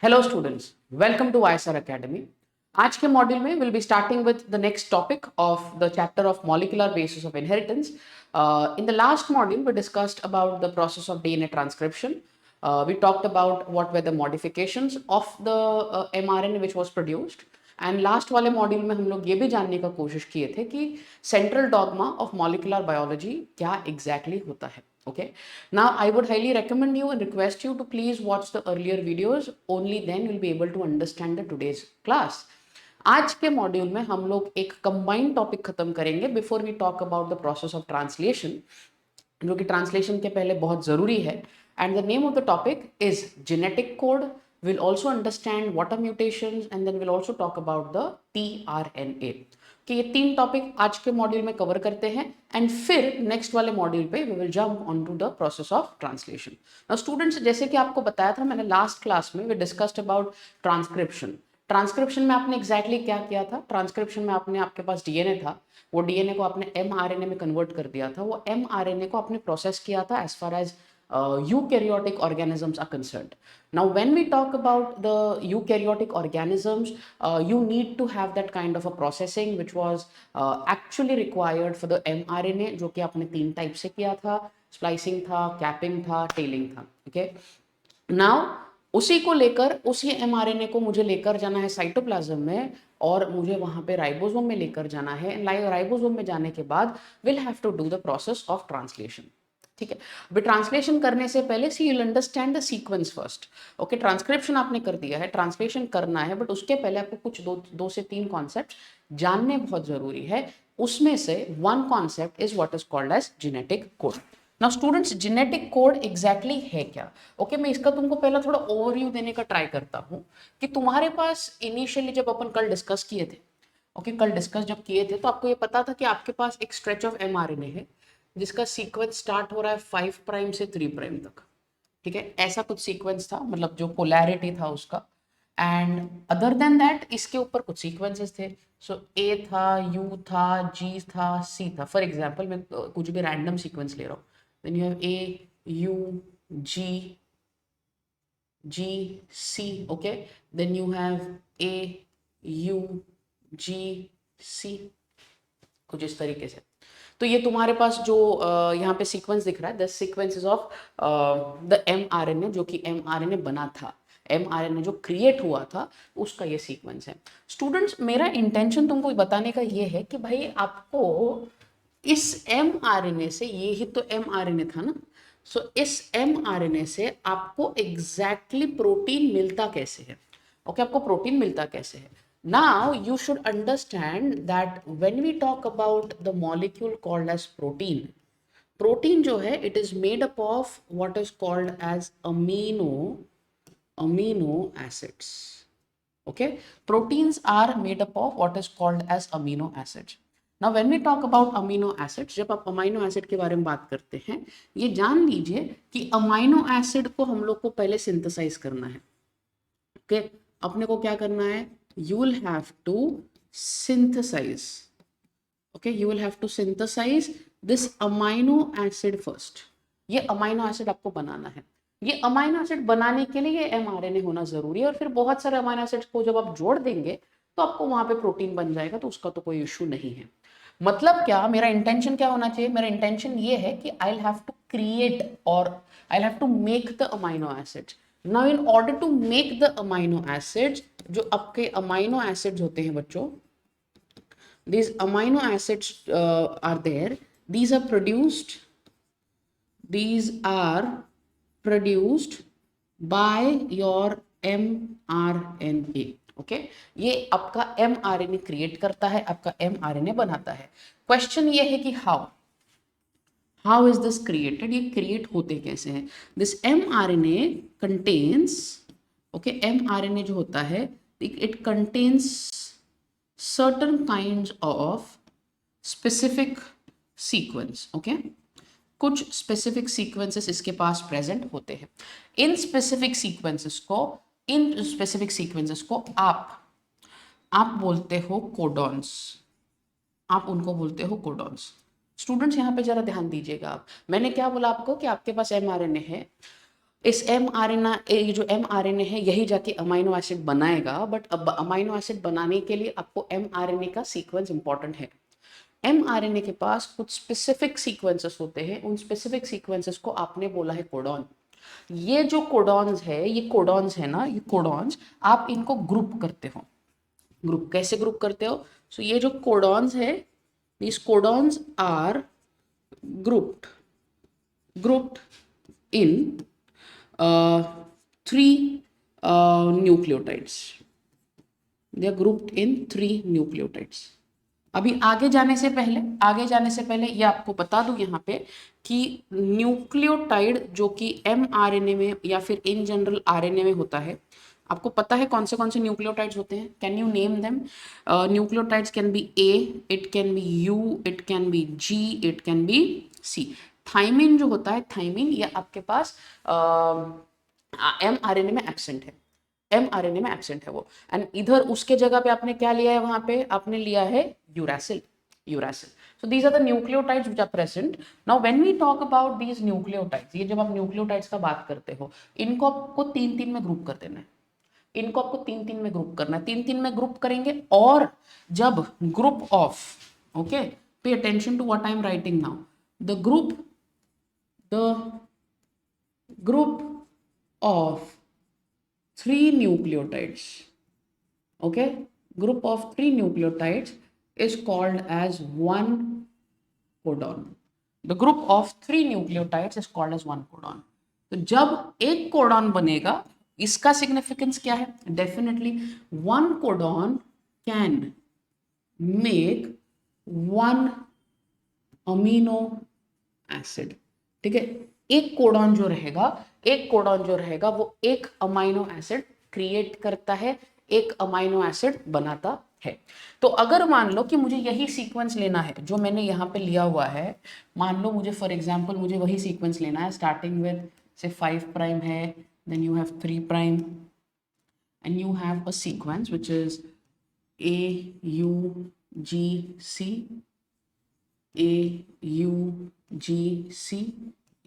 Hello students, welcome to ISR Academy. आज के module में we'll be starting with the next topic of the chapter of molecular basis of inheritance. In the last module, we discussed about the process of DNA transcription. We talked about what were the modifications of the mRNA which was produced. And last वाले module में हम लोग ये भी जानने का कोशिश किए थे कि central dogma of molecular biology क्या एग्जैक्टली होता है. Okay, now I would highly recommend you and request you to please watch the earlier videos. Only then you'll be able to understand the today's class. आज के module में हम लोग एक combined topic खत्म करेंगे before we talk about the process of translation, जो कि ट्रांसलेशन के पहले बहुत जरूरी है. And the name of the topic is genetic code. We'll also understand what are mutations and then we'll also talk about the tRNA. कि ये तीन टॉपिक आज के मॉड्यूल में कवर करते हैं एंड फिर नेक्स्ट वाले मॉड्यूल पे we will jump on to the process of translation. Now students, जैसे कि आपको बताया था मैंने लास्ट क्लास में, we discussed about transcription. Transcription में आपने एग्जैक्टली क्या किया था? ट्रांसक्रिप्शन में आपके पास डीएनए था, वो डीएनए को आपने एमआरएनए में कन्वर्ट कर दिया था. वो एमआरएनए को आपने प्रोसेस किया था as far as eukaryotic organisms are concerned. Now, when we talk about the eukaryotic organisms, you need to have that kind of a processing which was actually required for the mRNA, जो कि आपने तीन type से किया था. Splicing था, capping था, telling था. ओके, नाउ उसी को लेकर, उसी mRNA को मुझे लेकर जाना है साइटोप्लाज्म में और मुझे वहां पे राइबोसोम में लेकर जाना है. राइबोसोम में जाने के बाद will have to do the process of translation. ठीक है, अभी ट्रांसलेशन करने से पहले see you'll understand the sequence first. Okay, transcription आपने कर दिया है, ट्रांसलेशन करना है, बट उसके पहले आपको कुछ दो से तीन कॉन्सेप्ट जानने बहुत जरूरी है. उसमें से one concept is what is called as genetic code. Now students, genetic code exactly है क्या? ओके, मैं इसका तुमको पहला थोड़ा ओवरव्यू देने का ट्राई करता हूँ कि तुम्हारे पास इनिशियली जब अपन कल डिस्कस किए थे, ओके, कल डिस्कस जब किए थे तो आपको ये पता था कि आपके पास एक स्ट्रेच ऑफ एमआरएनए है जिसका सीक्वेंस स्टार्ट हो रहा है 5 प्राइम से 3 प्राइम तक. ठीक है, ऐसा कुछ सीक्वेंस था, मतलब जो पोलैरिटी था उसका. एंड अदर देन दैट इसके ऊपर कुछ सीक्वेंसेस थे. सो ए था, यू था, जी था, सी था. फॉर एग्जांपल मैं कुछ भी रैंडम सीक्वेंस ले रहा हूँ. Then you have A, U, G, G, C. Okay, then you have A, U, G, C, कुछ इस तरीके से. तो ये तुम्हारे पास जो यहाँ पे सीक्वेंस दिख रहा है, the sequences of the mRNA, जो कि एमआरएनए बना था, एमआरएनए जो क्रिएट हुआ था, उसका ये सीक्वेंस है. स्टूडेंट्स, मेरा इंटेंशन तुमको बताने का ये है कि भाई आपको इस एमआरएनए से, ये ही तो एमआरएनए था ना, सो इस एमआरएनए से आपको एग्जैक्टली प्रोटीन मिलता कैसे है? ओके, आपको प्रोटीन मिलता कैसे है? Now you should understand that when we talk about the molecule called as protein, protein जो है it is made up of what is called as amino acids. Okay, proteins are made up of what is called as amino acids. Now when we talk about amino acids, जब आप amino acid के बारे में बात करते हैं, ये जान लीजिए कि अमीनो एसिड को हम लोग को पहले सिंथेसाइज करना है. ओके, अपने को क्या करना है? You will have to synthesize. Okay, you will have to synthesize this amino acid first. ये अमीनो एसिड आपको बनाना है. ये अमीनो एसिड बनाने के लिए ये एमआरएनए होना जरूरी है और फिर बहुत सारे अमीनो एसिड्स को जब आप जोड़ देंगे तो आपको वहां पे प्रोटीन बन जाएगा. तो उसका तो कोई इशू नहीं है. मतलब क्या, मेरा इंटेंशन क्या होना चाहिए? मेरा इंटेंशन ये है कि I will have to create और I will have to make the amino acids. Now in order to make the amino acids, जो आपके अमीनो एसिड्स होते हैं बच्चों, these amino acids are there. These are produced by your mRNA. Okay, ये आपका mRNA create करता है, आपका mRNA बनाता है. क्वेश्चन ये है कि How is this created? ये create होते कैसे हैं? This mRNA contains, okay, mRNA जो होता है, it contains certain kinds of specific sequence, okay? कुछ specific sequences इसके पास present होते हैं. इन specific sequences को आप बोलते हो कोडॉन्स. आप उनको बोलते हो कोडॉन्स. स्टूडेंट्स, यहाँ पे जरा ध्यान दीजिएगा. आप, मैंने क्या बोला आपको कि आपके पास एमआरएनए है, इस mRNA, ये जो mRNA है यही जाके अमाइनो एसिड बनाएगा, बट अब अमाइनो एसिड बनाने के लिए आपको mRNA का सीक्वेंस इंपॉर्टेंट है। mRNA के पास कुछ स्पेसिफिक सीक्वेंसेस होते हैं, उन स्पेसिफिक सीक्वेंसेस को आपने बोला है कोडॉन। ये जो कोडॉन्स है, ये कोडॉन्स है ना, ये कोडॉन्स आप इनको ग्रुप करते हो। ग्रुप कैसे ग्रुप करते हो? सो ये जो कोडॉन्स है, these codons are grouped in three nucleotides. They are grouped in three nucleotides. अभी आगे जाने से पहले ये आपको बता दूं यहाँ पे कि न्यूक्लियोटाइड जो कि mRNA में या फिर इन जनरल RNA में होता है, आपको पता है कौन से न्यूक्लियोटाइड्स होते हैं? Can you name them? Nucleotides can be A, it can be U, it can be G, it can be C। Thymine जो होता है, थाइमिन ये आपके पास mRNA में एब्सेंट है, mRNA में एब्सेंट है वो। एंड इधर उसके जगह पे आपने क्या लिया है? वहां पे आपने लिया है uracil. So these are the nucleotides which are present. Now when we talk about these nucleotides, ये जब आप न्यूक्लियोटाइड्स का बात करते हो, इनको आपको तीन तीन में ग्रुप कर देना है। इनको आपको तीन तीन में ग्रुप करना है, तीन तीन में ग्रुप करेंगे। और जब group of, okay, pay attention to what I am writing now, the group of three nucleotides, okay, group of three nucleotides is called as one codon. The group of three nucleotides is called as one codon. तो जब एक codon बनेगा, इसका significance क्या है? Definitely one codon can make one amino acid. ठीक है, एक कोडॉन जो रहेगा वो एक अमाइनो एसिड क्रिएट करता है, एक अमाइनो एसिड बनाता है। तो अगर मान लो कि मुझे यही सीक्वेंस लेना है जो मैंने यहाँ पे लिया हुआ है, मान लो मुझे फॉर एग्जांपल मुझे वही सीक्वेंस लेना है, स्टार्टिंग विद से 5 प्राइम है, then you have 3 prime and you have a sequence which is AUGC, AUGC,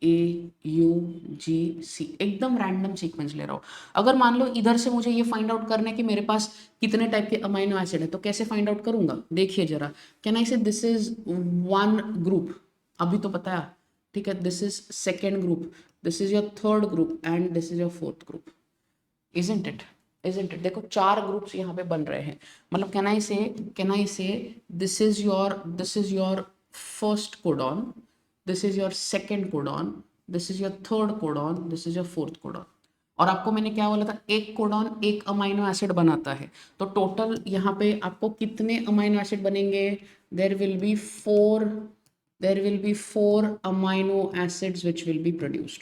AUGC, एकदम रैंडम सीक्वेंस ले रहा हूँ। अगर मान लो इधर से मुझे ये फाइंड आउट करना है कि मेरे पास कितने टाइप के अमाइनो एसिड है, तो कैसे फाइंड आउट करूंगा? देखिए जरा, कैन आई से दिस इज वन ग्रुप, अभी तो पता है, ठीक है, this is second group, this is your third group and this is your fourth group. Isn't it? देखो 4 ग्रुप्स यहाँ पे बन रहे हैं। मतलब कैन आई से this is your first codon, this is your second codon, this is your third codon, this is your fourth codon. और आपको मैंने क्या बोला था? एक कोडॉन एक अमाइनो एसिड बनाता है। तो टोटल यहाँ पे आपको कितने अमाइनो एसिड बनेंगे? There will be four amino acids which will be produced.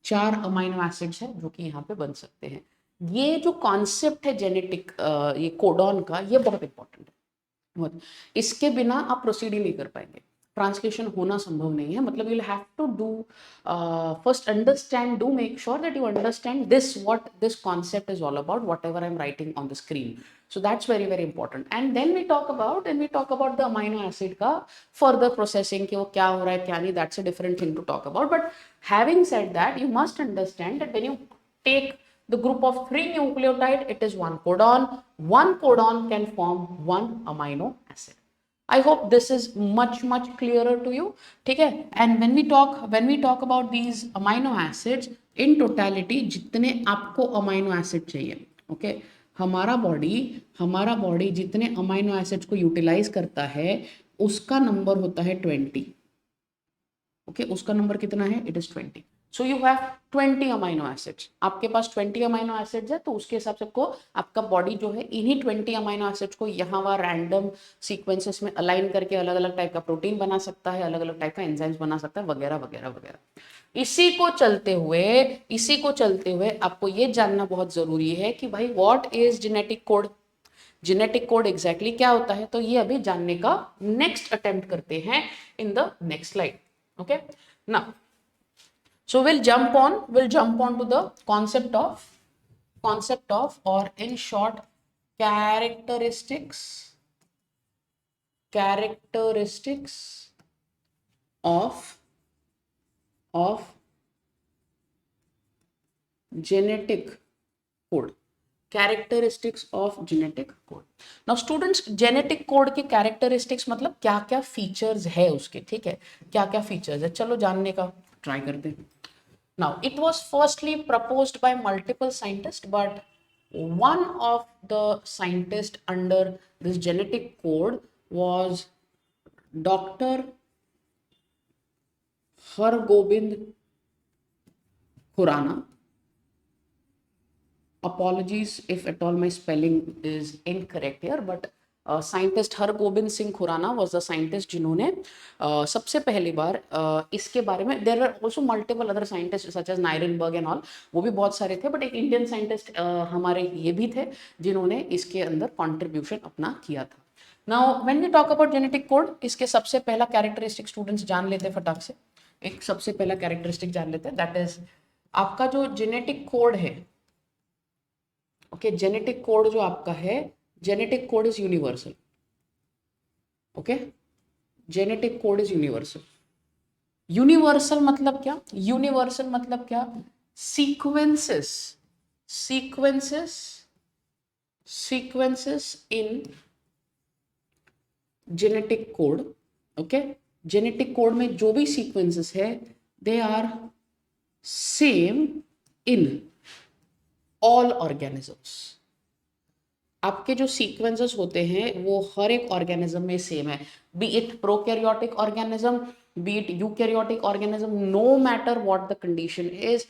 4 amino acids हैं जो कि यहाँ पे बन सकते हैं। ये जो कॉन्सेप्ट है जेनेटिक, ये कोडॉन का, ये बहुत इंपॉर्टेंट है बहुत। इसके बिना आप प्रोसीड ही नहीं कर पाएंगे, ट्रांसलेशन होना संभव नहीं है। मतलब you have to do first understand, do make sure that you understand this what this concept is all about, whatever I am writing on the screen. So that's very very important. And then we talk about the amino acid का further processing कि वो क्या हो रहा है क्या नहीं, that's a different thing to talk about. But having said that, you must understand that when you take the group of 3 nucleotide, it is one codon. One codon can form one amino acid. I hope this is much clearer to you. ठीक है? And when we talk about these amino acids in totality, जितने आपको amino acid चाहिए, okay? हमारा body जितने amino acids को utilise करता है उसका नंबर होता है 20। ओके, उसका नंबर कितना है? It is 20। So you have 20 amino acids. आपके पास 20 अमाइनो एसिड्स है, तो उसके हिसाब से को आपका बॉडी जो है इन्हीं 20 अमाइनो एसिड्स को यहाँ वहाँ रैंडम सीक्वेंसेस में अलाइन करके अलग अलग टाइप का प्रोटीन बना सकता है, अलग अलग टाइप का एंजाइम्स बना सकता है, वगैरह वगैरह वगैरह। इसी को चलते हुए आपको ये जानना बहुत जरूरी है कि भाई what is genetic code. Genetic code exactly क्या होता है, तो ये अभी जानने का नेक्स्ट अटेम्प्ट करते हैं in the next slide. Okay, now so we'll jump on to the concept of, or in short, characteristics of genetic code, characteristics of genetic code. Now students, genetic code के characteristics मतलब क्या क्या features है उसके, ठीक है, क्या क्या features है, चलो जानने का try करते हैं. Now it was firstly proposed by multiple scientists, but one of the scientists under this genetic code was Dr. Hargobind Khurana. Apologies if at all my spelling is incorrect here, but scientist Hargobind Singh Khorana was the scientist जिन्होंने सबसे पहली बार इसके बारे में, there are also multiple other scientists such as Nirenberg and all, वो भी बहुत सारे थे, बट एक इंडियन साइंटिस्ट हमारे ये भी थे जिन्होंने इसके अंदर कॉन्ट्रीब्यूशन अपना किया था. Now when we talk about genetic code, इसके सबसे पहला कैरेक्टरिस्टिक स्टूडेंट्स जान लेते हैं फटाक से. एक सबसे पहला कैरेक्टरिस्टिक जान लेते हैं, दैट इज आपका जो जेनेटिक कोड है. ओके, जेनेटिक कोड जो आपका है, genetic code is universal. Okay, genetic code is universal. Universal मतलब क्या? यूनिवर्सल मतलब क्या? Sequences, sequences, sequences in genetic code. Okay, genetic code में जो भी सीक्वेंसेस है, they are same in all organisms. आपके जो सीक्वेंसेस होते हैं वो हर एक ऑर्गेनिज्म में सेम है, be it prokaryotic organism, be it eukaryotic organism, no matter what the condition is,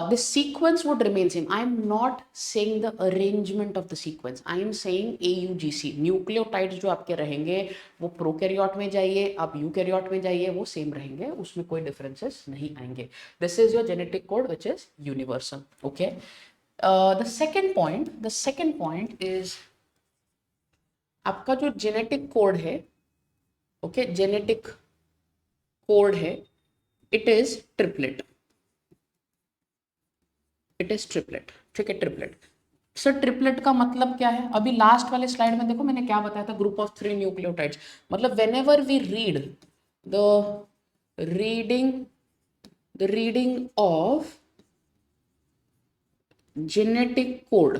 the sequence would remain same. I am not saying the arrangement of the sequence. I am saying AUGC, nucleotides जो आपके रहेंगे वो prokaryote में जाइए, आप eukaryote में जाइए, वो सेम रहेंगे, उसमें कोई डिफरेंसेस नहीं आएंगे. This is your genetic code which is universal. Okay, the second point is आपका जो जेनेटिक कोड है, ओके, जेनेटिक कोड है, it is triplet. It is triplet. ठीक है, ट्रिपलेट. सर ट्रिपलेट का मतलब क्या है? अभी लास्ट वाले स्लाइड में देखो मैंने क्या बताया था, ग्रुप ऑफ 3 न्यूक्लियोटाइड्स. मतलब whenever we read the reading of genetic code,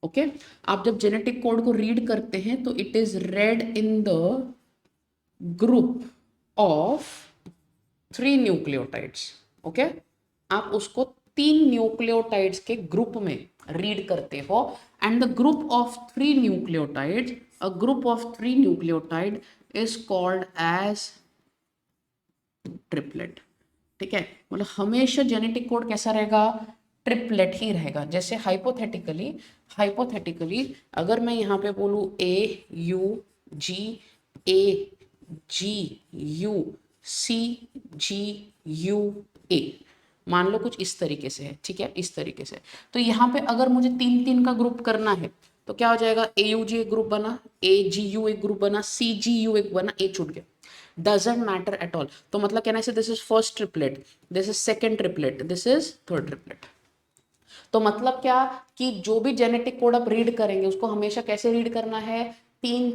okay, आप जब जेनेटिक कोड को रीड करते हैं तो it is read in the group of 3 nucleotides. Okay, आप उसको 3 न्यूक्लियोटाइड्स के ग्रुप में रीड करते हो, and the group of 3 nucleotides, a group of 3 nucleotide is called as triplet. ठीक है, मतलब हमेशा जेनेटिक कोड कैसा रहेगा? ट्रिपलेट ही रहेगा. जैसे हाइपोथेटिकली अगर मैं यहाँ पे बोलूँ AUGAGUCGUA, मान लो कुछ इस तरीके से है. ठीक है, इस तरीके से. तो यहाँ पे अगर मुझे 3 का ग्रुप करना है तो क्या हो जाएगा? AUG एक ग्रुप बना, AGU एक ग्रुप बना, CGU एक बना, A छूट गया. Doesn't matter at all. तो मतलब कहना है this is first triplet, this is second triplet, this is third triplet. तो मतलब क्या कि जो भी जेनेटिक कोड आप रीड करेंगे उसको हमेशा कैसे रीड करना है? 3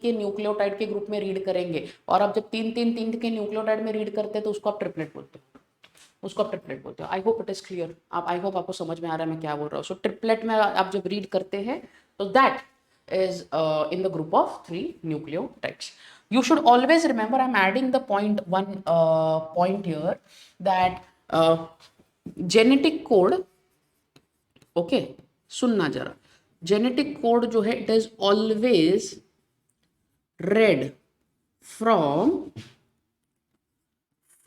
के न्यूक्लियोटाइड के ग्रुप में रीड करेंगे. और आप जब 3 के न्यूक्लियोटाइड में रीड करते हैं तो उसको आप ट्रिपलेट बोलते हो, उसको आप ट्रिपलेट बोलते हो. I hope it is clear. I hope आपको समझ में आ रहा है मैं क्या बोल रहा हूँ. सो ट्रिपलेट में आप जब रीड करते हैं तो that is in the group of 3 nucleotides. You should always remember, I'm adding the point here, that genetic code, okay, सुनना जरा, genetic code जो है it is always read from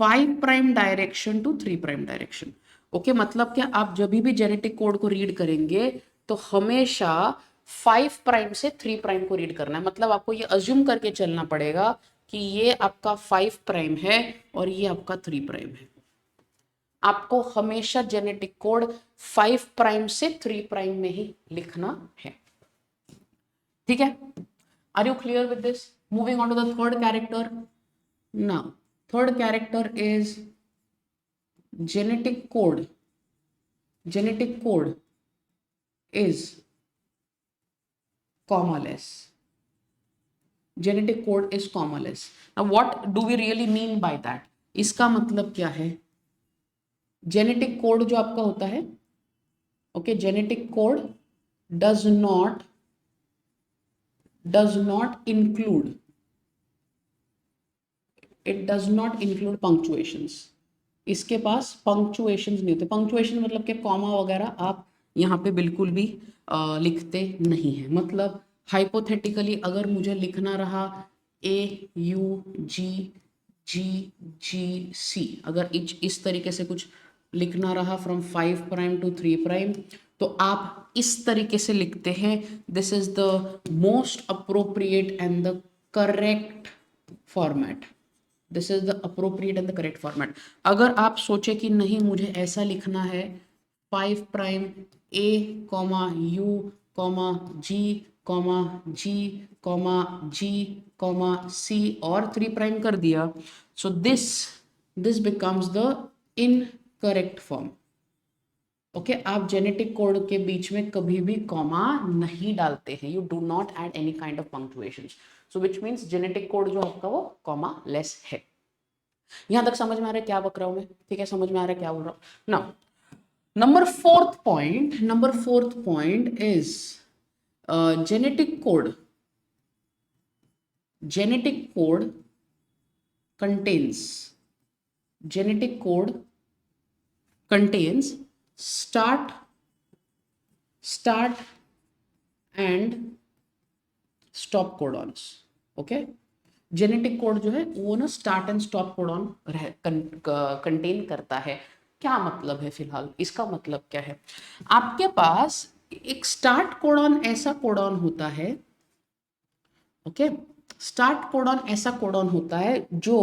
5' direction to 3' direction. Okay, मतलब क्या? आप जब भी genetic code को रीड करेंगे तो हमेशा 5' से 3' को रीड करना है. मतलब आपको ये अज्यूम करके चलना पड़ेगा कि ये आपका 5' है और ये आपका 3' है. आपको हमेशा जेनेटिक कोड 5' से 3' में ही लिखना है. ठीक है, are you clear with this? Moving on to the third character. Now third character is genetic code. Genetic code is commaless. Genetic code is commaless. Now what do we really mean by that? इसका मतलब क्या है? Genetic code जो आपका होता है, okay, genetic code does not include, it does not include punctuations. इसके पास punctuations नहीं होते। पंक्चुएशन मतलब कि कॉमा वगैरह आप यहाँ पे बिल्कुल भी लिखते नहीं है। मतलब हाइपोथेटिकली अगर मुझे लिखना रहा AUGGGC, अगर इस तरीके से कुछ लिखना रहा फ्रॉम 5 प्राइम टू 3 प्राइम, तो आप इस तरीके से लिखते हैं। This is the most appropriate and the correct format. This is the appropriate and the correct format. अगर आप सोचे कि नहीं मुझे ऐसा लिखना है 5 prime A comma U comma G comma G comma G comma C और 3 प्राइम कर दिया, so this becomes the incorrect form. Okay, आप जेनेटिक कोड के बीच में कभी भी कॉमा नहीं डालते हैं। You do not add any kind of punctuation, so which means genetic code जो आपका वो कॉमा लेस है। यहां तक समझ में आ रहा है क्या बक रहा हूं मैं? ठीक है, समझ में आ रहा है क्या बोल रहा हूं ना। Number fourth point is genetic code contains genetic code contains start and stop codons। Okay, genetic code जो है वो ना start and stop codon contain करता है। क्या मतलब है? फिलहाल इसका मतलब क्या है? आपके पास एक स्टार्ट कोडॉन ऐसा कोडॉन होता है, ओके, स्टार्ट कोडॉन ऐसा कोडॉन होता है जो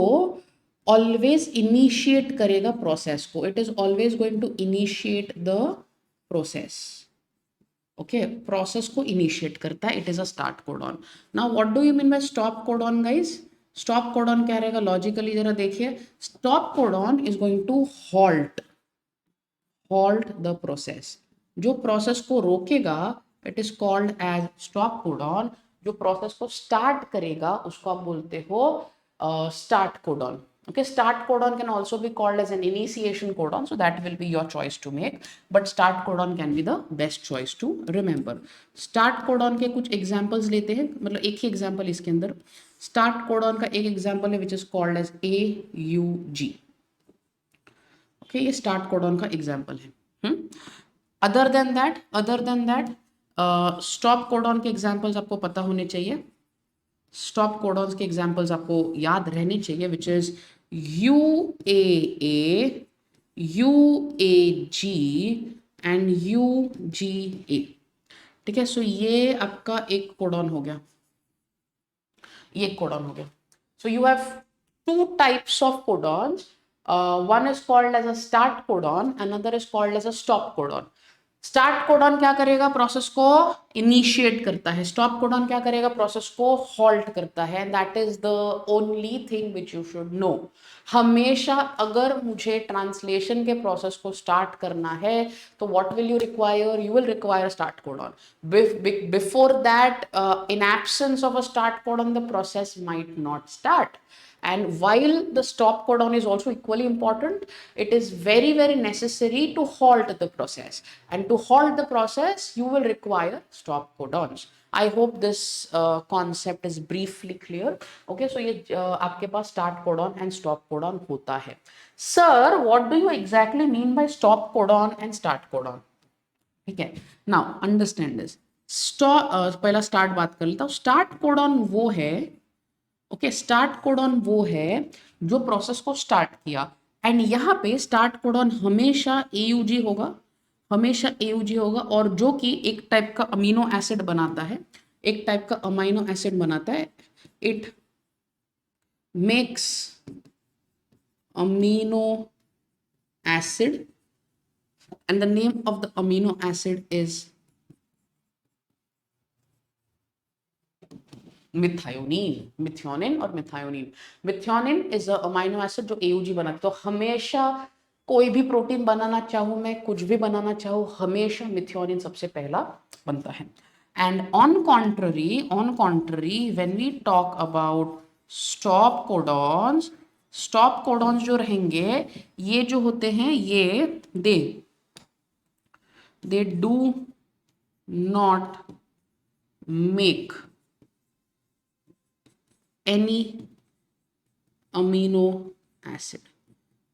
ऑलवेज इनिशिएट करेगा प्रोसेस को। It is always going to initiate the process. Okay, process को इनिशिएट करता है। It is a start codon. Now what do you mean by stop codon guys? Stop codon क्या रहेगा लॉजिकली? जरा देखिए, stop codon is going to halt the process. जो process को रोकेगा it is called as stop codon. जो process को start करेगा उसको आप बोलते हो start codon. Okay, start codon can also be called as an initiation codon, so that will be your choice to make, but start codon can be the best choice to remember। start codon के कुछ examples लेते हैं, मतलब एक ही example इसके अंदर। start codon का एक example है which is called as AUG। okay, ये start codon का example है। other than that stop codon के examples आपको पता होने चाहिए। स्टॉप कोडॉन्स के एग्जांपल्स आपको याद रहने चाहिए, which is UAA, UAG and UGA। ठीक है, सो ये आपका एक कोडॉन हो गया, ये कोडॉन हो गया। So you have two types of codons. one is called as a start codon, another is called as a stop codon। Start codon क्या करेगा? प्रोसेस को इनिशिएट करता है। स्टॉप कोडॉन क्या करेगा? प्रोसेस को हॉल्ट करता है। That is the only thing which you should know. हमेशा अगर मुझे ट्रांसलेशन के प्रोसेस को स्टार्ट करना है तो what will you require? You will require start codon. Before that, in absence of a start codon the process might not start. And while the stop codon is also equally important, it is very necessary to halt the process, and to halt the process you will require stop codons। I hope this concept is briefly clear। okay, so ये आपके पास start codon and stop codon होता है। Sir, what do you exactly mean by stop codon and start codon? ठीक है, now understand this। पहला start बात कर लेता हूँ। स्टार्ट कोडॉन वो है, ओके, स्टार्ट कोडॉन वो है जो प्रोसेस को स्टार्ट किया। एंड यहाँ पे स्टार्ट कोडॉन हमेशा AUG होगा, हमेशा AUG होगा, और जो कि एक टाइप का अमीनो एसिड बनाता है, एक टाइप का अमीनो एसिड बनाता है। It makes amino acid and the name of the amino acid is methionine और methionine. Methionine is a amino acid जो AUG बनाता है। तो हमेशा कोई भी प्रोटीन बनाना चाहूँ मैं, कुछ भी बनाना चाहूँ, हमेशा मिथ्योनिन सबसे पहला बनता है। And on contrary when we talk about stop codons, stop codons जो रहेंगे ये जो होते हैं ये they do not make any amino acid.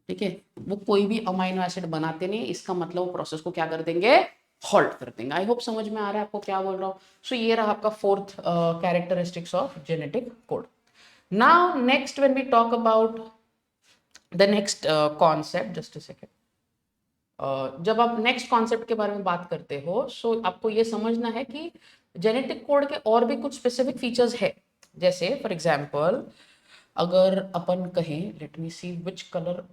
ठीक है, वो कोई भी अमीनो एसिड बनाते नहीं, इसका मतलब वो प्रोसेस को क्या कर देंगे, हॉल्ट कर देंगे। आई होप समझ में आ रहा है आपको क्या बोल रहा हूँ। सो ये रहा आपका fourth characteristics of genetic code. Now next when we talk about the next concept, just a second, जब आप नेक्स्ट कॉन्सेप्ट के बारे में बात करते हो सो आपको ये समझना है कि जेनेटिक कोड के और भी कुछ स्पेसिफिक फीचर्स है। जैसे फॉर एग्जांपल अगर अपन कहें, let me see which colour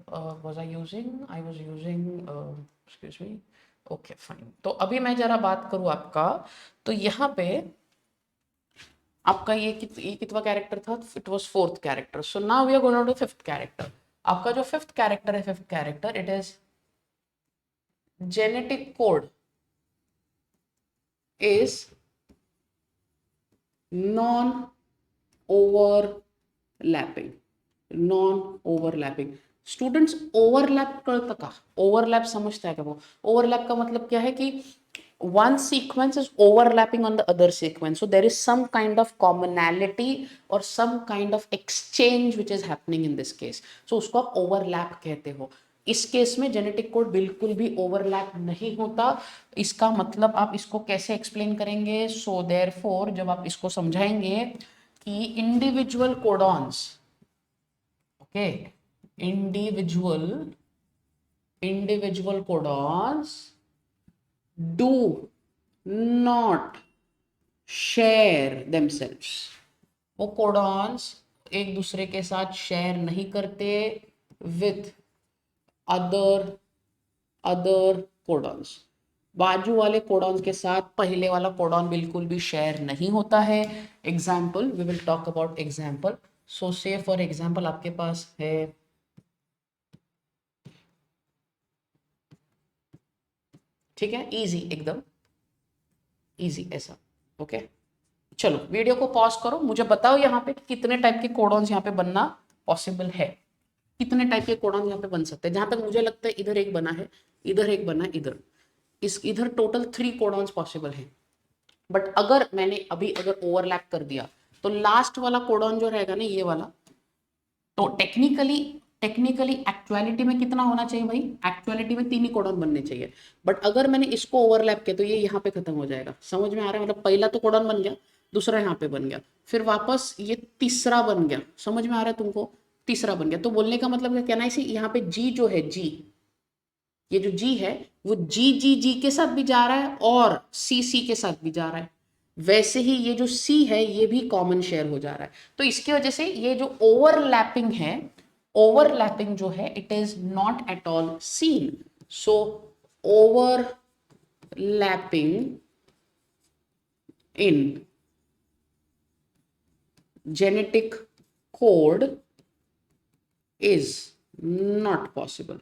was I using, I was using, excuse me, okay fine. तो अभी मैं जरा बात करूं आपका, तो यहाँ पे आपका ये कितवा कैरेक्टर था, it was fourth character. So now we are going to fifth character. आपका जो फिफ्थ कैरेक्टर है, fifth character, it is genetic code is non overlapping, non overlapping। Students overlap कळतं का, ओवरलैप समझता है क्या? वो ओवरलैप का मतलब क्या है कि one sequence is overlapping on the other sequence, so there is some kind of commonality or some kind of exchange which is happening in this case, so उसको आप overlap कहते हो। इस केस में जेनेटिक कोड बिल्कुल भी overlap नहीं होता। इसका मतलब आप इसको कैसे एक्सप्लेन करेंगे? सो देयरफॉर जब आप इसको समझाएंगे कि individual codons, okay, individual codons do not share themselves, वो कोडॉन्स एक दूसरे के साथ शेयर नहीं करते विथ अदर कोडॉन्स। बाजू वाले कोडॉन के साथ पहले वाला कोडॉन बिल्कुल भी शेयर नहीं होता है। Example, we will talk about example. So say for example आपके पास है, ठीक है, इजी, एकदम इजी ऐसा, ओके। चलो वीडियो को पॉज करो, मुझे बताओ यहाँ पे कितने टाइप के कोडॉन्स यहाँ पे बनना पॉसिबल है, कितने टाइप के कोडॉन यहाँ पे बन सकते हैं। जहां तक मुझे लगता है इधर एक बना है, इधर एक बना है, इधर टोटल 3 कोडॉन्स पॉसिबल है। बट अगर मैंने अभी अगर ओवरलैप कर दिया तो लास्ट वाला कोडॉन जो रहेगा ना, ये वाला, तो टेक्निकली एक्चुअलिटी में कितना होना चाहिए भाई? एक्चुअलिटी में 3 ही कोडॉन बनने चाहिए। बट अगर मैंने इसको ओवरलैप किया तो ये यहाँ पे खत्म हो जाएगा। समझ में आ रहा है? मतलब पहला तो कोडॉन बन गया, दूसरा यहाँ पे बन गया, फिर वापस ये तीसरा बन गया। समझ में आ रहा है तुमको? तीसरा बन गया। तो बोलने का मतलब क्या ना, इसे यहाँ पे जी जो है, जी, ये जो जी है वो जी के साथ भी जा रहा है और सी के साथ भी जा रहा है। वैसे ही ये जो सी है ये भी कॉमन शेयर हो जा रहा है। तो इसकी वजह से ये जो ओवरलैपिंग है, ओवरलैपिंग जो है, it is not at all scene. So overlapping in genetic code is not possible.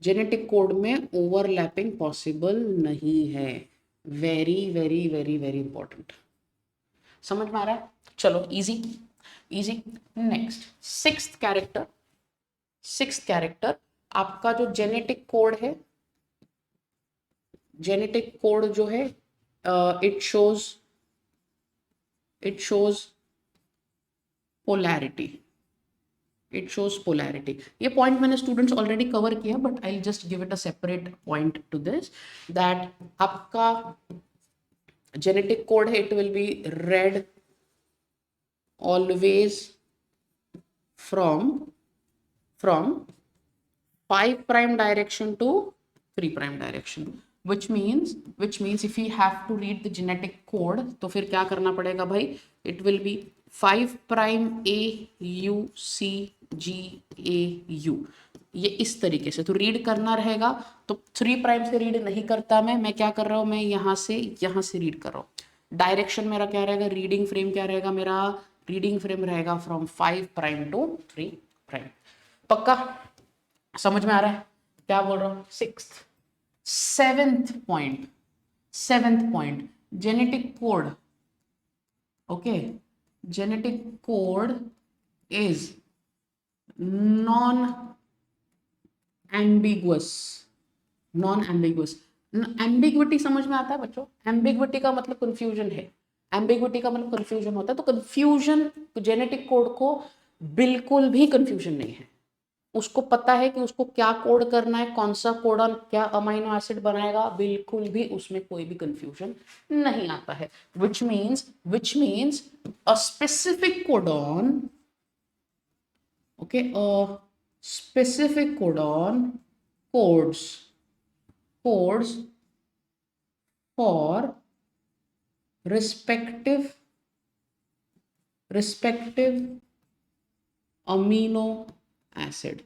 Genetic code में ओवरलैपिंग पॉसिबल नहीं है। Very very very very important. समझ में आ रहा है? चलो easy easy. Next sixth character आपका जो जेनेटिक कोड है, जेनेटिक कोड जो है, it shows polarity, it shows polarity. ये पॉइंट मैंने स्टूडेंट्स ऑलरेडी कवर किया, but I just give it a separate point two this, that आपका जेनेटिक कोड है, it will be red always from 5' direction to 3' direction, which means if we have to read the genetic code तो फिर क्या करना पड़ेगा भाई? it will be 5' A U C G A U, ये इस तरीके से तो रीड करना रहेगा। तो 3' से रीड नहीं करता मैं क्या कर रहा हूँ, मैं यहाँ से रीड कर रहा हूँ। डायरेक्शन मेरा क्या रहेगा, रीडिंग फ्रेम क्या रहेगा मेरा? रीडिंग फ्रेम रहेगा फ्रॉम 5' टू 3'। पक्का समझ में आ रहा है क्या बोल रहा हूँ? Seventh point genetic code, okay, genetic code is non ambiguous, non ambiguous. Ambiguity समझ में आता है बच्चों? एम्बिग्विटी का मतलब कंफ्यूजन है, एम्बिग्विटी का मतलब कंफ्यूजन होता है। तो कंफ्यूजन जेनेटिक कोड को बिल्कुल भी कंफ्यूजन नहीं है, उसको पता है कि उसको क्या कोड करना है, कौन सा कोडन क्या अमाइनो एसिड बनाएगा, बिल्कुल भी उसमें कोई भी कंफ्यूजन नहीं आता है। Which means a specific codon, okay, a specific codon codes for respective amino acid,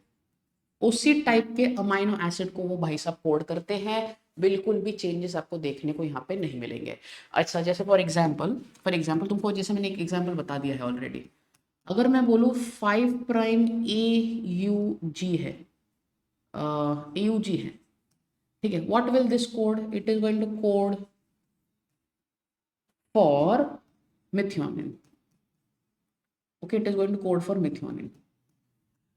उसी टाइप के अमाइनो एसिड को वो भाई साहब कोड करते हैं, बिल्कुल भी चेंजेस आपको देखने को यहाँ पे नहीं मिलेंगे। अच्छा, जैसे फॉर एग्जाम्पल तुमको जैसे मैंने एक एग्जाम्पल बता दिया है ऑलरेडी, अगर मैं बोलूँ 5' AUG है, AUG है, ठीक है, what will this code? It is going to code for methionine, okay, it is going to code for methionine.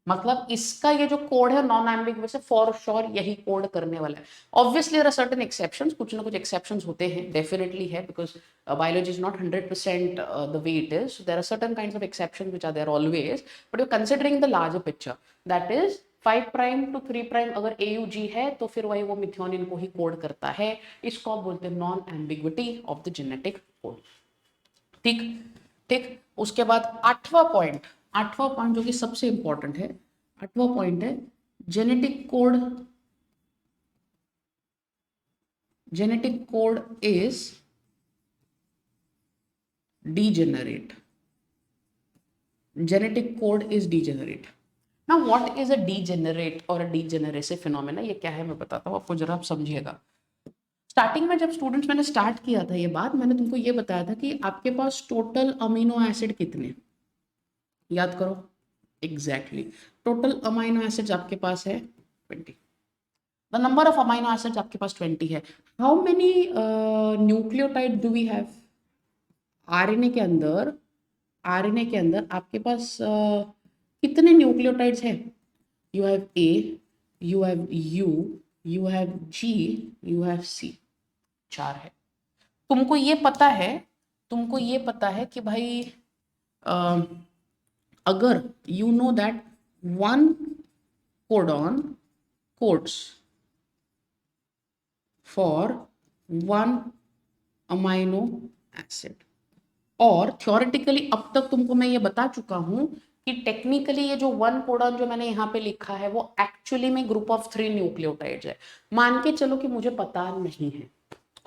मतलब इसका ये जो कोड है नॉन एम्बिगुअस से फॉर श्योर यही कोड करने वाला है। Obviously there are certain exceptions, कुछ ना कुछ एक्सेप्शंस होते हैं, डेफिनेटली है, because biology is not 100% the way it is. So there are certain kinds of exceptions which are there always, but you're considering the larger picture, that is 5' to 3' अगर AUG है तो फिर वही वो methionine को ही code करता है। इसको आप बोलते हैं non ambiguity of the genetic code. ठीक ठीक, उसके बाद आठवां पॉइंट जो कि सबसे इंपॉर्टेंट है, आठवां पॉइंट है genetic code is degenerate, genetic code is degenerate. ना व्हाट इज अ डीजेनरेट और अ डीजेनरेसिव फिनोमेना, ये क्या है मैं बताता हूँ आपको, जरा आप समझिएगा। स्टार्टिंग में जब स्टूडेंट्स मैंने स्टार्ट किया था ये बात, मैंने तुमको ये बताया था कि आपके पास टोटल अमीनो एसिड कितने, याद करो, एग्जैक्टली टोटल अमीनो एसिड्स आपके पास है 20, the number of amino acids आपके पास 20 है। How many nucleotide do we have? RNA के अंदर, आरएनए के अंदर आपके पास कितने न्यूक्लियोटाइड्स हैं? You have A, you have U, you have G, you have C, 4 है। तुमको ये पता है, तुमको ये पता है कि भाई अगर you know that one codon codes for one amino acid, और थ्योरेटिकली अब तक तुमको मैं ये बता चुका हूं कि टेक्निकली ये जो वन कोडॉन जो मैंने यहाँ पे लिखा है वो एक्चुअली में ग्रुप ऑफ 3 न्यूक्लियोटाइड्स है। मान के चलो कि मुझे पता नहीं है,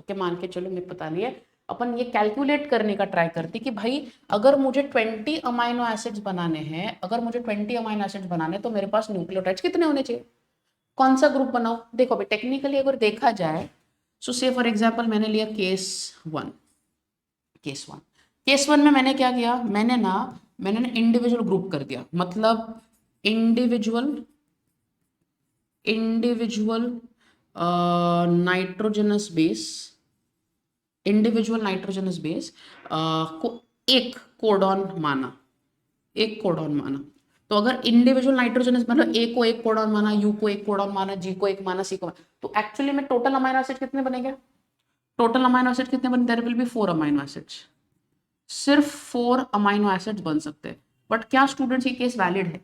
ओके, मान के चलो मुझे पता नहीं है, अपन ये कैलकुलेट करने का ट्राई करते कि भाई अगर मुझे 20 अमाइनो एसिड्स बनाने हैं, अगर मुझे 20 अमाइनो एसिड्स बनाने तो मेरे पास न्यूक्लियोटाइड्स कितने होने चाहिए, कौन सा ग्रुप बनाओ? देखो अभी टेक्निकली अगर देखा जाए, सो से फॉर एग्जाम्पल मैंने लिया केस वन में मैंने क्या किया, मैंने ना इंडिविजुअल ग्रुप कर दिया, मतलब individual individual nitrogenous base, individual nitrogenous base को एक कोडॉन माना, एक कोडॉन माना। तो अगर इंडिविजुअल नाइट्रोजनस मतलब ए को एक कोडॉन माना, यू को एक कोडॉन माना, जी को एक माना, सी को माना, तो एक्चुअली में टोटल अमाइनो एसिड कितने बनेंगे? टोटल अमाइनो एसिड कितने बने? There will be 4 amino acids, सिर्फ 4 अमाइनो एसिड्स बन सकते हैं। बट क्या स्टूडेंट्स ये केस वैलिड है?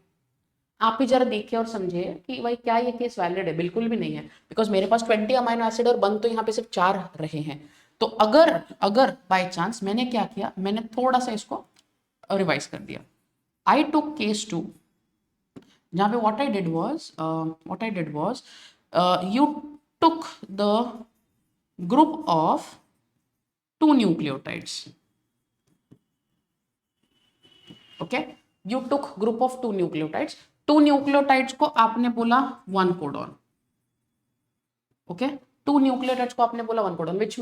आप ही जरा देखिए और समझिए कि भाई क्या ये केस वैलिड है? बिल्कुल भी नहीं है, बिकॉज मेरे पास 20 अमाइनो एसिड और बन तो यहाँ पे सिर्फ 4 रहे हैं। तो अगर अगर बाय चांस मैंने क्या किया, मैंने थोड़ा सा इसको रिवाइज कर दिया। आई टुक केस 2, जहाँ पे what I did was you took the group of 2 nucleotides, okay, you took group of 2 nucleotides, 2 nucleotides को आपने बोला 1 कोडॉन, ओके, 2 न्यूक्लियोटाइड्स को आपने बोला 1 कोडॉन, विच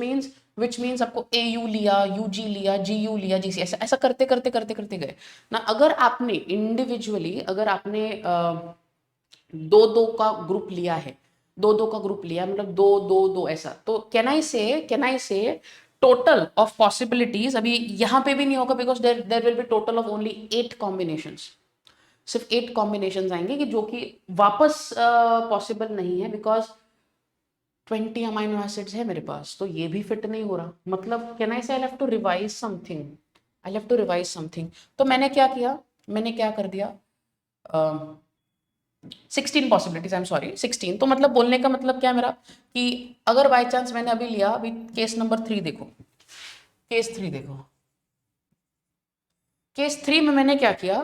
मीन्स आपको AU लिया, UG लिया, GU लिया, GC, ऐसा ऐसा करते करते करते करते गए ना। अगर आपने इंडिविजुअली, अगर आपने दो दो का ग्रुप लिया है, दो दो का ग्रुप लिया मतलब दो दो दो ऐसा, तो कैन आई से टोटल ऑफ पॉसिबिलिटीज, अभी यहाँ पे भी नहीं होगा because there will be total of only 8 combinations, सिर्फ 8 कॉम्बिनेशन आएंगे कि जो कि वापस पॉसिबल नहीं है, बिकॉज 20 अमाइनो एसिड्स है मेरे पास, तो ये भी फिट नहीं हो रहा। मतलब can I say I have to revise something, I have to revise something. तो मैंने क्या किया, मैंने क्या कर दिया, 16 पॉसिबिलिटीज, आई एम सॉरी 16। तो मतलब बोलने का मतलब क्या मेरा, कि अगर बाय चांस मैंने अभी लिया, अभी केस नंबर 3 देखो, केस 3 देखो, केस 3 में मैंने क्या किया,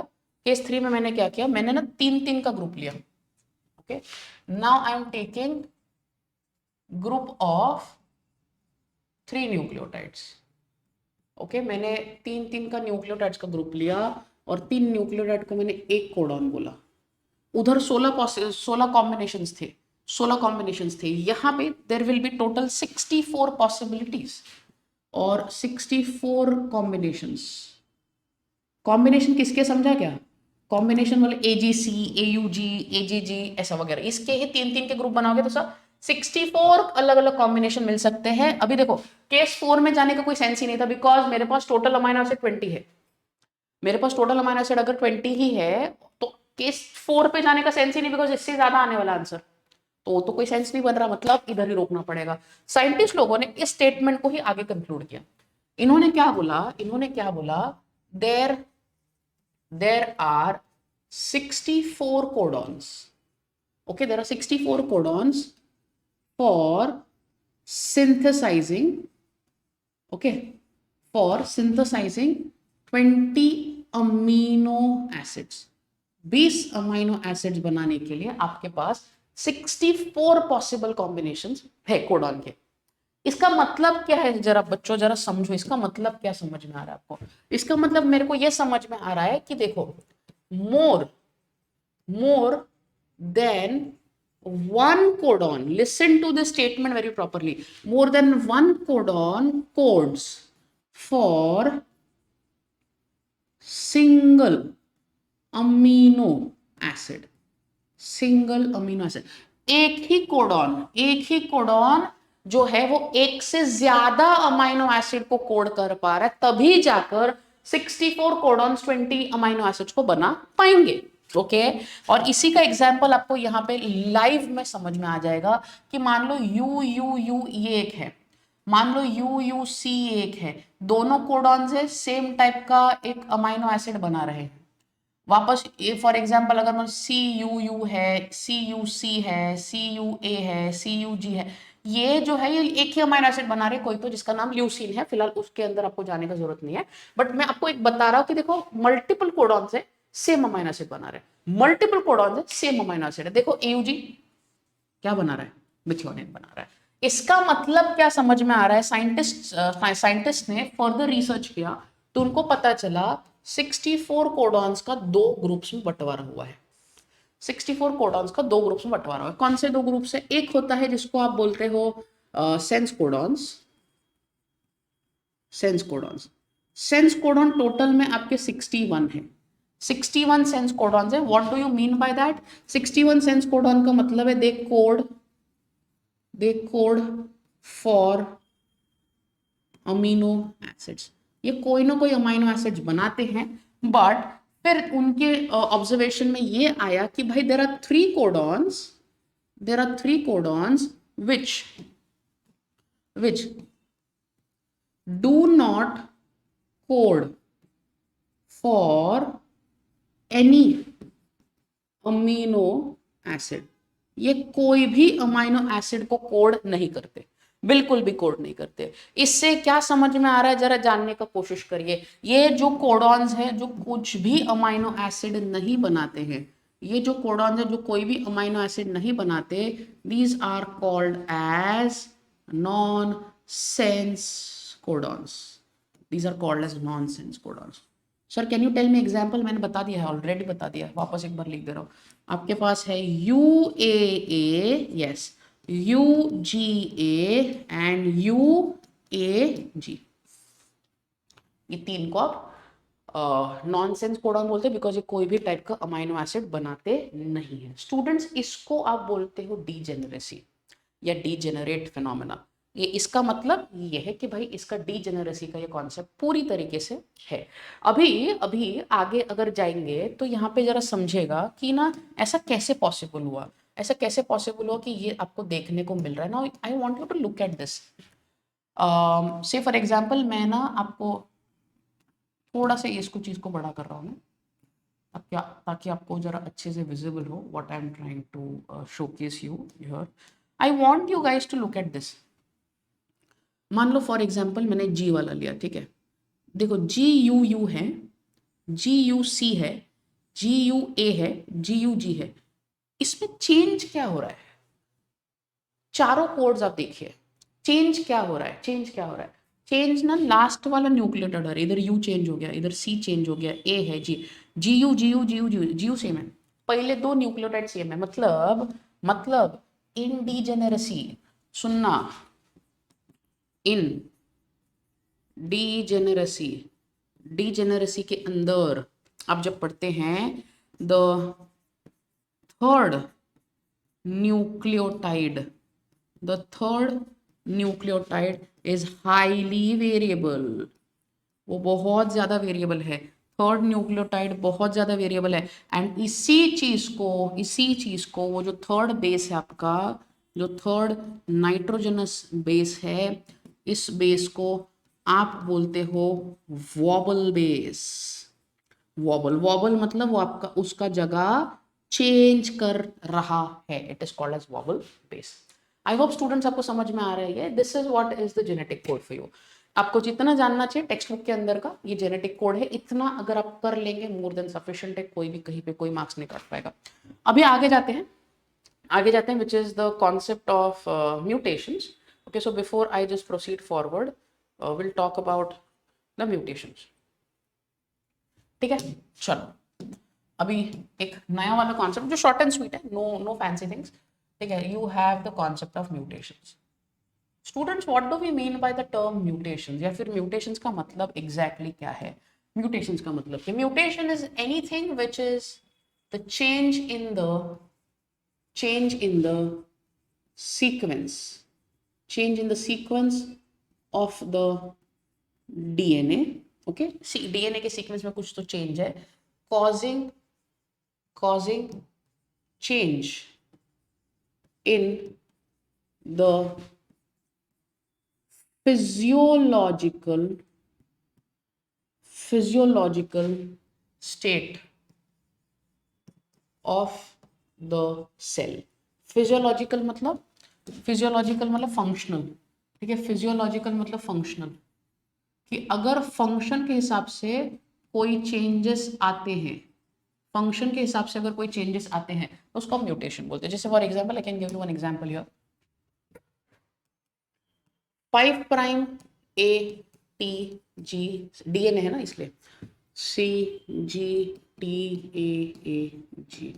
केस 3 में मैंने क्या किया, मैंने ना 3-3 का ग्रुप लिया। Okay, now I am taking group of 3 nucleotides. Okay, मैंने 3-3 का न्यूक्लियोटाइड्स का ग्रुप लिया और 3 न्यूक्लियोटाइड को मैंने एक कोडॉन बोला। उधर 16 कॉम्बिनेशंस थे, 16 कॉम्बिनेशंस थे। यहाँ पे there will be total 64 possibilities और 64 कॉम्बिनेशंस। कॉम्बिनेशन किसके समझा क्या, कॉम्बिनेशन वाले AGC, AUG, AGG ऐसा वगैरह, इसके ही 3-3 के ग्रुप बनाओगे तो सब 64 अलग अलग कॉम्बिनेशन मिल सकते हैं। अभी देखो केस 4 में जाने का कोई सेंस ही नहीं था, बिकॉज मेरे पास टोटल अमाइनो एसिड 20 है। मेरे पास टोटल अमाइनो एसिड अगर 20 ही है तो केस 4 पे जाने का सेंस ही नहीं, बिकॉज इससे ज्यादा आने वाला आंसर, तो कोई सेंस नहीं बन रहा, मतलब इधर ही रोकना पड़ेगा। साइंटिस्ट लोगों ने इस स्टेटमेंट को ही आगे कंक्लूड किया। इन्होंने क्या बोला, इन्होंने क्या बोला, देर are 64 codons. Okay, there are 64 codons for synthesizing, okay, for synthesizing 20 amino acids. 20 amino acids बनाने के लिए आपके पास 64 पॉसिबल कॉम्बिनेशंस है कोडॉन के। इसका मतलब क्या है, जरा बच्चों जरा समझो, इसका मतलब क्या समझ में आ रहा है आपको। इसका मतलब मेरे को यह समझ में आ रहा है कि देखो, more than one codon, listen to this statement very properly, more than one codon codes for single amino acid, single amino acid. एक ही कोडॉन जो है वो एक से ज्यादा अमाइनो एसिड को कोड कर पा रहा है, तभी जाकर 64 कोडॉन्स 20 अमाइनो एसिड्स को बना पाएंगे। ओके, और इसी का एग्जांपल आपको यहाँ पे लाइव में समझ में आ जाएगा कि मान लो यू ये एक है, मान लो UUC एक है, दोनों कोडॉन्स है, सेम टाइप का एक अमाइनो एसिड बना रहे हैं। वापस फॉर एग्जाम्पल अगर मैं CUU है, CUC है, CUA है, CUG है, ये जो है ये एक ही अमाइनो एसिड बना रहे, कोई तो जिसका नाम ल्यूसीन है, फिलहाल उसके अंदर आपको जाने का जरूरत नहीं है, बट मैं आपको एक बता रहा हूं कि देखो मल्टीपल कोडॉन से सेम अमाइनो एसिड बना रहे, मल्टीपल कोडॉन से सेम अमाइनो एसिड है। देखो AUG क्या बना रहा है, मिथियोनिन बना रहा है। इसका मतलब क्या समझ में आ रहा है, साइंटिस्ट ने फर्दर रिसर्च किया तो उनको पता चला 64 कोडॉन्स का 2 ग्रुप्स में बंटवारा हुआ है। 64 कोडॉन्स का 2 ग्रुप्स में बंटवारा हुआ है। कौन से 2 ग्रुप्स है, एक होता है जिसको आप बोलते हो sense codons, sense codons, sense codon total में आपके 61 है, 61 सेंस कोडॉन्स है। What do you mean by that, 61 sense codon का मतलब है दे कोड फॉर अमीनो एसिड्स। ये कोई ना कोई अमीनो एसिड्स बनाते हैं, बट फिर उनके ऑब्जर्वेशन में ये आया कि भाई there are 3 codons which do not code for any amino acid. ये कोई भी अमीनो एसिड को कोड नहीं करते, बिल्कुल भी कोड नहीं करते। इससे क्या समझ में आ रहा है, जरा जानने का कोशिश करिए। ये जो कोडॉन्स हैं जो कुछ भी अमीनो एसिड नहीं बनाते हैं, ये जो कोडॉन्स हैं जो कोई भी अमीनो एसिड नहीं बनाते, these are called as nonsense codons, these are called as nonsense codons. Sir can you tell me example, मैंने बता दिया है, ऑलरेडी बता दिया है, वापस एक बार लिख दे रहा हूँ। आपके पास है UAA, yes, UGA and UAG। ये 3 को आप नॉनसेंस कोडॉन बोलते हैं, बिकॉज ये कोई भी टाइप का अमाइनो एसिड बनाते नहीं है। स्टूडेंट्स, इसको आप बोलते हो डीजेनरेसी या डीजेनरेट फिनोमेना। ये इसका मतलब ये है कि भाई इसका डीजेनरेसी का ये कॉन्सेप्ट पूरी तरीके से है। अभी अभी आगे अगर जाएंगे तो यहाँ पे जरा समझेगा कि ना ऐसा कैसे पॉसिबल हुआ, ऐसा कैसे पॉसिबल हुआ कि ये आपको देखने को मिल रहा है ना। I want you to look at this. Say for example मैं ना आपको थोड़ा सा इसको चीज़ को बड़ा कर रहा हूँ अब क्या, ताकि आपको जरा अच्छे से विजिबल हो what I am trying to showcase you here. I want you guys to look at this. मान लो फॉर एग्जांपल मैंने जी वाला लिया, ठीक है। देखो जी यू यू है, जी यू सी है, जी यू ए है, जी यू जी है। इसमें चेंज क्या हो रहा है? चारों कोड्स आप देखिए, चेंज क्या हो रहा है, चेंज क्या हो रहा है? चेंज ना लास्ट वाला न्यूक्लियोटाइड है, इधर यू चेंज हो गया, इधर सी चेंज हो गया, ए है G, G U G U G U G U G U same है, पहले दो न्यूक्लियोटाइड सेम है, मतलब इन डीजेनेरेसी, सुनना, इन डीजेनेरेसी, डीजेनेरेसी के अंदर आप जब पढ़ते हैं the third nucleotide, the third nucleotide is highly variable, वो बहुत ज़्यादा वेरिएबल है, थर्ड न्यूक्लियोटाइड बहुत ज़्यादा वेरिएबल है। एंड इसी चीज़ को वो जो थर्ड बेस है आपका, जो थर्ड नाइट्रोजनस बेस है, इस बेस को आप बोलते हो वॉबल बेस। वॉबल, वॉबल मतलब वो आपका उसका जगह चेंज कर रहा है, it is called as wobble base. I hope students आपको समझ में आ रहा है, this is what is the genetic code for you. आपको जितना जानना चाहिए टेक्स्ट बुक के अंदर का ये जेनेटिक कोड है, इतना अगर आप कर लेंगे मोर देन सफिशिएंट है, कोई भी कहीं पे कोई मार्क्स नहीं काट पाएगा। अभी आगे जाते हैं, which is the concept of mutations. Okay, so before I just proceed forward, will talk about the mutations. ठीक है, चलो अभी एक नया वाला कॉन्सेप्ट जो शॉर्ट एंड स्वीट है, नो फैंसी थिंग्स। ठीक है, you have the concept of mutations. Students, what do we mean by the term mutations, या फिर म्यूटेशंस का मतलब एग्जैक्टली क्या है? म्यूटेशंस का मतलब कि mutation is anything which is the change in the sequence, change in the sequence of the DNA। Okay, DNA के सीक्वेंस में कुछ तो चेंज है, causing change in the physiological state of the cell। Physiological मतलब functional. ठीक है, physiological मतलब functional, कि अगर फंक्शन के हिसाब से कोई चेंजेस आते हैं, फंक्शन के हिसाब से अगर कोई चेंजेस आते हैं तो उसको म्यूटेशन बोलते हैं। जैसे for example I can give you one example here, 5 prime A T G, DNA है ना इसलिए सी जी टी ए जी,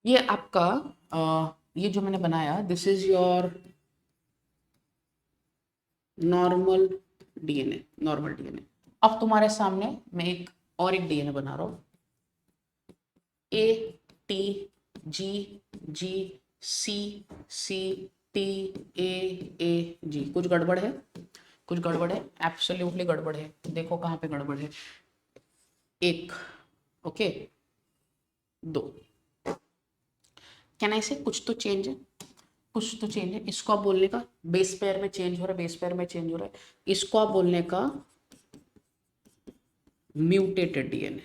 ये आपका ये जो मैंने बनाया this is your normal DNA. अब तुम्हारे सामने मैं एक और एक डीएनए बना रहा हूँ, A T G G C C T A जी। कुछ गड़बड़ है, एब्सोल्युटली गड़बड़ है। देखो कहाँ पे गड़बड़ है, एक, ओके, दो। कैन आई से कुछ तो चेंज है, इसको आप बोलने का बेस पेयर में चेंज हो रहा है, इसको आप बोलने का mutated DNA.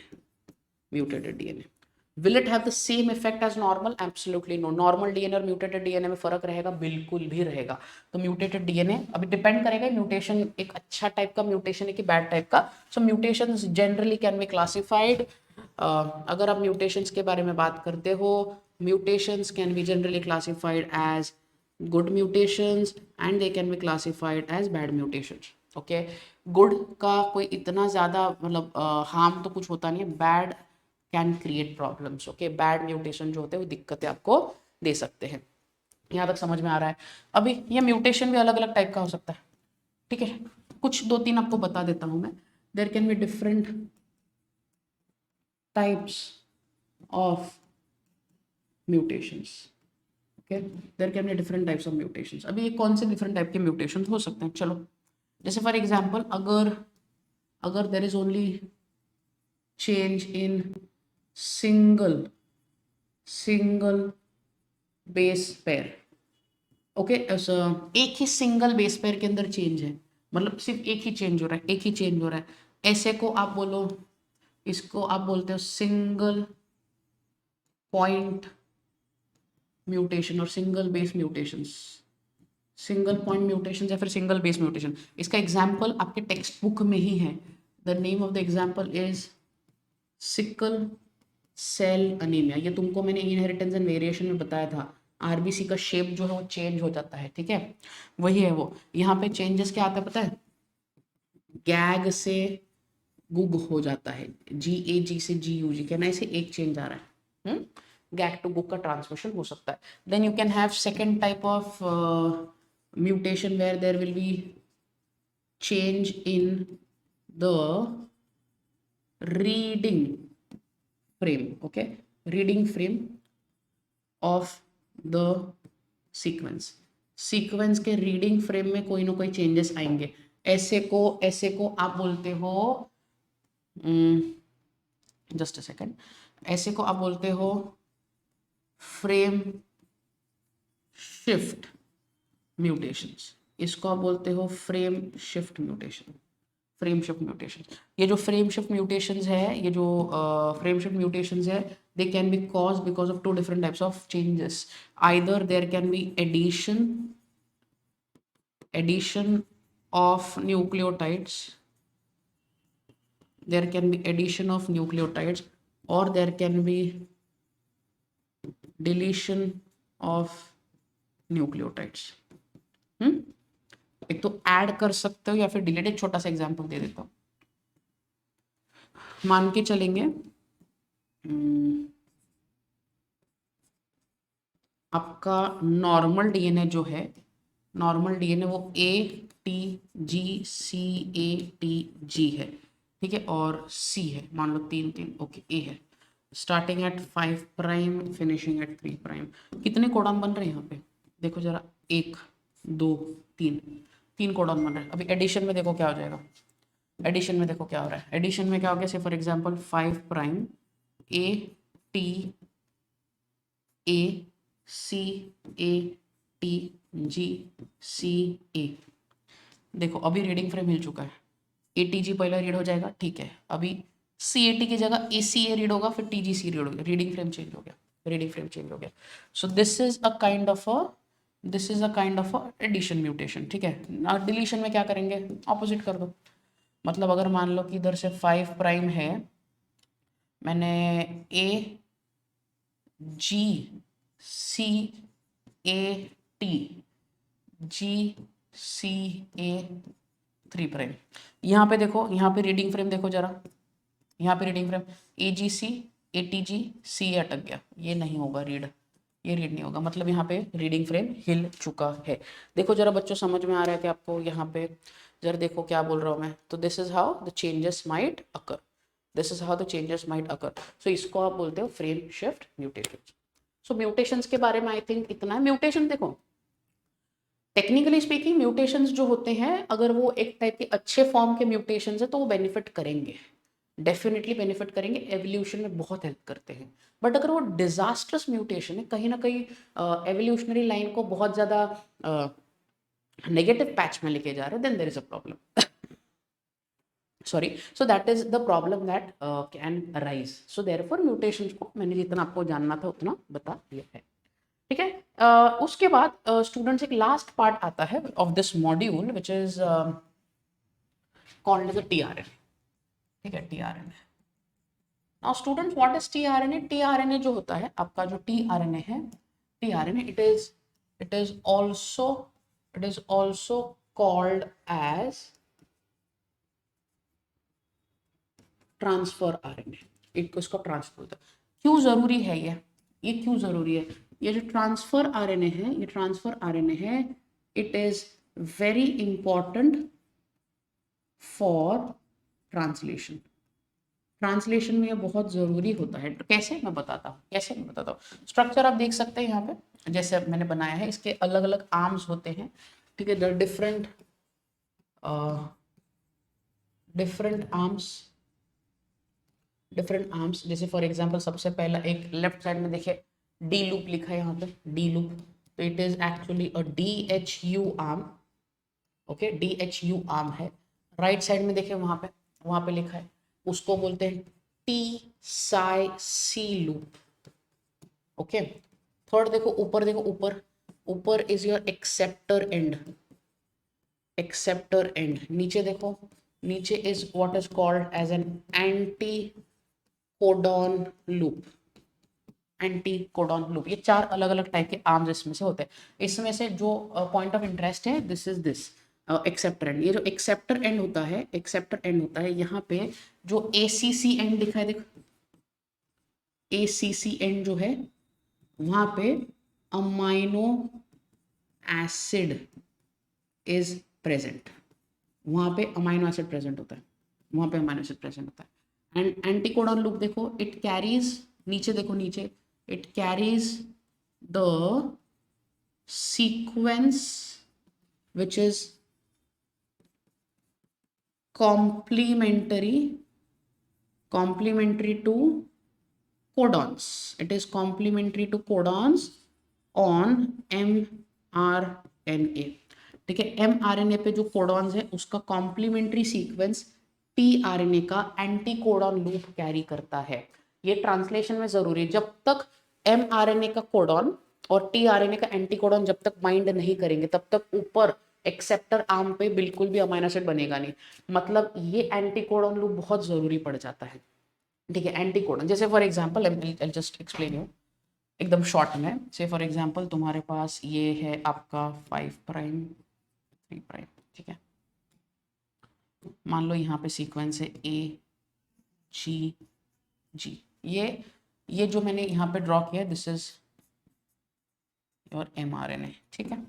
Will it have the same effect as normal? Absolutely no. Normal DNA और म्यूटेटेड डीएनए में फर्क रहेगा, बिल्कुल भी रहेगा। तो म्यूटेटेड डीएनए अभी डिपेंड करेगा म्यूटेशन एक अच्छा टाइप का म्यूटेशन है कि बैड टाइप का। So mutations generally can be classified, अगर आप म्यूटेशंस के बारे में बात करते हो, mutations can be generally classified as good mutations and they can be classified as bad mutations. Okay, good का कोई इतना ज़्यादा मतलब हार्म तो कुछ होता नहीं है, bad can create problems. Okay, bad mutation जो होते हैं वो दिक्कतें आपको दे सकते हैं। यहाँ तक समझ में आ रहा है? अभी ये म्यूटेशन भी अलग अलग टाइप का हो सकता है। ठीक है, कुछ 2-3 आपको बता देता हूँ मैं। There can be different types of mutations. Okay, there can be different types of mutations. अभी ये कौन से डिफरेंट टाइप के म्यूटेशन हो सकते हैं, चलो जैसे फॉर एग्जांपल अगर अगर there is only change in single base pair, okay, एक ही सिंगल बेस पेयर के अंदर चेंज है, मतलब सिर्फ एक ही चेंज हो रहा है, एक ही चेंज हो रहा है, ऐसे को आप बोलो, इसको आप बोलते हो सिंगल पॉइंट म्यूटेशन और single base mutations, single point mutation या फिर सिंगल बेस म्यूटेशन। इसका एग्जाम्पल आपके टेक्स्ट बुक में ही है, the name of the example is sickle cell anaemia. ये तुमको मैंने इनहेरिटेंस एंड वेरिएशन में बताया था, आरबीसी का शेप जो है वो चेंज हो जाता है, ठीक है, वही है वो। यहाँ पे चेंजेस क्या आता है पता है, गैग से गुग हो जाता है, GAG से GUG, कहना ऐसे एक चेंज आ रहा है, गैग टू गुग का ट्रांसमिशन हो सकता है। Then you can have second type of mutation where there will be change in the reading frame, okay, reading frame of the sequence के रीडिंग फ्रेम में कोई ना कोई चेंजेस आएंगे। ऐसे को आप बोलते हो, जस्ट अ सेकेंड, ऐसे को आप बोलते हो फ्रेम शिफ्ट म्यूटेशंस, इसको आप बोलते हो frame shift mutation, frame shift mutation. ये जो फ्रेम शिफ्ट म्यूटेशंस है, ये जो फ्रेम शिफ्ट म्यूटेशंस है, they can be caused because of two different types of changes. Either there can be addition of nucleotides, there can be addition of nucleotides, or there can be deletion of nucleotides. एक तो add कर सकते हो या फिर delete. एक छोटा सा एग्जांपल दे देता हूँ, मान के चलेंगे आपका नॉर्मल डीएनए जो है, नॉर्मल डीएनए वो ATGCATG है, ठीक है, और C है, मान लो 3 ओके, A है, starting at 5 prime finishing at 3 prime. कितने कोडॉन बन रहे हैं यहाँ पे, देखो जरा, 1 2 3 कोडॉन बन रहे हैं। अभी एडिशन में देखो क्या हो जाएगा, एडिशन में देखो क्या हो रहा है, एडिशन में क्या हो गया, से फॉर एग्जांपल 5 प्राइम ATACATGCA, देखो अभी रीडिंग फ्रेम हिल चुका है, ATG पहला रीड हो जाएगा, ठीक है, अभी CAT की जगह ACA रीड होगा, फिर TGC रीड हो गया, रीडिंग फ्रेम चेंज हो गया, रीडिंग फ्रेम चेंज हो गया। So this is a kind of a addition mutation, ठीक है। डिलीशन में क्या करेंगे, ऑपोजिट कर दो, मतलब अगर मान लो कि इधर से 5 प्राइम है, मैंने AGCATGCA 3 प्राइम, यहाँ पे देखो, यहाँ पे रीडिंग फ्रेम देखो जरा, यहाँ पे reading frame AGC ATG C अटक गया, ये नहीं होगा रीड, ये रीड नहीं होगा, मतलब यहाँ पे रीडिंग फ्रेम हिल चुका है। देखो जरा बच्चों, समझ में आ रहा है कि आपको, यहाँ पे जरा देखो क्या बोल रहा हूँ मैं, तो this is how the changes might occur, this is how the changes might occur. So इसको आप बोलते हो frame shift mutation. So mutations के बारे में आई थिंक इतना है। म्यूटेशन देखो, टेक्निकली स्पीकिंग म्यूटेशंस जो होते हैं, अगर वो एक टाइप के अच्छे फॉर्म के म्यूटेशंस है तो वो बेनिफिट करेंगे, डेफिनेटली बेनिफिट करेंगे, एवोल्यूशन में बहुत हेल्प करते हैं। बट अगर वो डिजास्ट्रस म्यूटेशन है, कहीं ना कहीं एवोल्यूशनरी लाइन को बहुत ज़्यादा नेगेटिव पैच में लेके जा रहे हैं, then there is a problem, sorry, so that is the problem that can arise. So therefore mutations को मैंने जितना आपको जानना था उतना बता दिया है, ठीक है। उसके बाद स्टूडेंट्स एक लास्ट पार्ट आता है of this module which is called as the tRNA, ठीक है, tRNA. Now students what is tRNA? TRNA जो होता है आपका, जो टीआरएनए है, tRNA it is also called as transfer RNA, एक इसको ट्रांसफर होता है। क्यों जरूरी है ये क्यों जरूरी है? ये जो ट्रांसफर आरएनए है, ये ट्रांसफर आरएनए है, it is very important for translation, translation में ये बहुत ज़रूरी होता है। तो कैसे मैं बताता हूँ, स्ट्रक्चर आप देख सकते हैं यहाँ पे, जैसे अब मैंने बनाया है, इसके अलग अलग आर्म्स होते हैं, ठीक है। द डिफरेंट डिफरेंट आर्म्स, जैसे फॉर एग्जांपल सबसे पहला एक लेफ्ट साइड में देखिए डी लूप लिखा है यहाँ पे, डी लूप, तो it is actually a D H U arm, okay, D H U arm है। राइट साइड में देखिए वहां पे लिखा है, उसको बोलते हैं टी साई सी लूप, ओके। थर्ड देखो ऊपर, ऊपर इज योर एक्सेप्टर एंड, नीचे देखो, नीचे is what is called as an anticodon loop, anticodon loop. ये चार अलग अलग टाइप के आर्म्स इसमें से होते हैं। इसमें से जो पॉइंट ऑफ इंटरेस्ट है, this is this acceptor and. ये जो एक्सेप्टर एंड होता है यहाँ पे जो ACC एंड दिखा है, देखो ACC एंड जो है वहां पे अमाइनो एसिड इज प्रेजेंट, वहां पे अमाइनो एसिड प्रेजेंट होता है, एंड एंटीकोडॉन लूप देखो, इट कैरीज, नीचे देखो, नीचे it carries the sequence which is complementary to codons. It is complementary to codons on mRNA, ठीक है। mRNA पे जो कोडॉन्स है उसका कॉम्प्लीमेंट्री सीक्वेंस tRNA का एंटी कोडॉन लूप कैरी करता है। ये ट्रांसलेशन में जरूरी है, जब तक mRNA का कोडॉन और tRNA का एंटी कोडॉन जब तक बाइंड नहीं करेंगे तब तक ऊपर एक्सेप्टर आर्म पे बिल्कुल भी अमाइनो एसिड बनेगा नहीं। मतलब ये एंटी कोडॉन लूप बहुत जरूरी पड़ जाता है, ठीक है। एंटी कोडॉन, जैसे for example I just explain you एकदम शॉर्ट में, से फॉर एग्जांपल तुम्हारे पास ये है आपका 5 प्राइम 3 प्राइम, ठीक है। मान लो यहाँ पे सीक्वेंस है AGG, ये जो मैंने यहाँ पे ड्रॉ किया है, दिस इज योर mRNA, ठीक है।